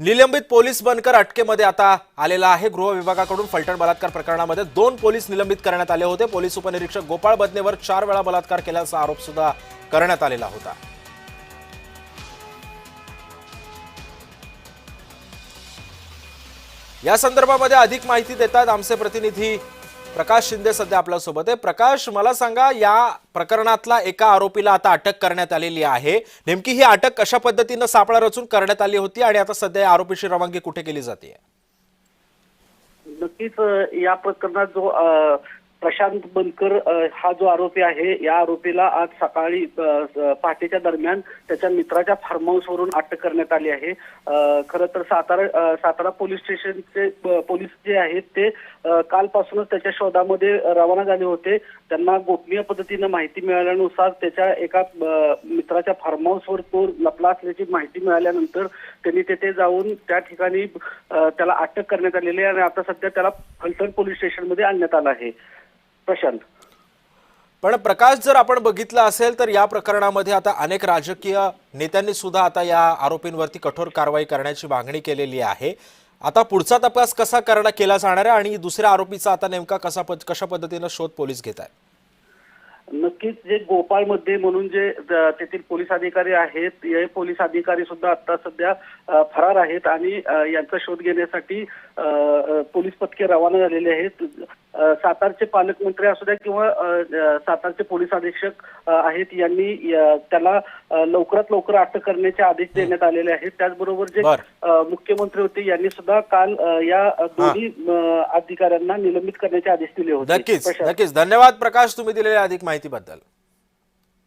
निलंबित पोलीस बनकर अटकेमध्ये आता आलेला आहे। गृह विभागाकडून फलटण बलात्कार प्रकरणामध्ये 2 पोलीस निलंबित करण्यात आले होते। पोलीस उपनिरीक्षक गोपाळ बदनेवर 4 वेळा बलात्कार केल्याचा आरोप सुद्धा करण्यात आलेला होता। या संदर्भामध्ये अधिक माहिती देतात आमचे प्रतिनिधी प्रकाश शिंदे सध्या आपल्या सोबत आहे। प्रकाश, मला सांगा, या प्रकरणातला एका आरोपीला आता अटक करण्यात आलेली आहे। नेमकी ही अटक कशा पद्धतीने सापळा रचून करण्यात आली होती आणि आता सध्या या आरोपीची रवानगी कुठे केली जाते? नक्कीच या प्रकरणात जो प्रशांत बनकर हा जो आरोपी आहे, या आरोपीला आज सकाळी पहाटेच्या दरम्यान त्याच्या मित्राच्या फार्म हाऊस वरून अटक करण्यात आली आहे। खरं तर सातारा पोलीस स्टेशनचे पोलीस जे आहेत ते कालपासूनच त्याच्या शोधामध्ये रवाना झाले होते। त्यांना गोपनीय पद्धतीने माहिती मिळाल्यानुसार त्याच्या एका मित्राच्या फार्म हाऊसवर तो लपला असल्याची माहिती मिळाल्यानंतर त्यांनी तेथे जाऊन त्या ठिकाणी त्याला अटक करण्यात आलेली आहे आणि आता सध्या त्याला फलटण पोलीस स्टेशनमध्ये आणण्यात आलं आहे। प्रशांत, पण प्रकाश, जर आपण बघितलं असेल तर या प्रकरणामध्ये आता अनेक राजकीय नेत्यांनी सुद्धा आता या आरोपींवरती कठोर कारवाई करण्याची मागणी केलेली आहे। आता पुढचा तपास कसा केला जाणार आहे आणि दुसऱ्या आरोपीचा आता नेमका कशा पद्धतीने शोध पोलीस घेत आहेत? नक्कीच जे गोपाळ मध्ये म्हणून जे तेथील पोलीस अधिकारी आहेत, हे पोलीस अधिकारी सुद्धा आता सध्या फरार आहेत आणि यांचा शोध घेण्यासाठी पोलीस पथके रवाना झालेले आहेत। सातारचे पालकमंत्री असू द्या किंवा सातारचे पोलीस अधीक्षक आहेत, यांनी त्याला लवकरात लवकर अटक करण्याचे आदेश देण्यात आलेले आहेत। त्याचबरोबर जे मुख्यमंत्री होते यांनी सुद्धा काल या दोन्ही अधिकाऱ्यांना निलंबित करण्याचे आदेश दिले होते। नक्कीच धन्यवाद प्रकाश, तुम्ही दिलेल्या अधिक माहितीबद्दल।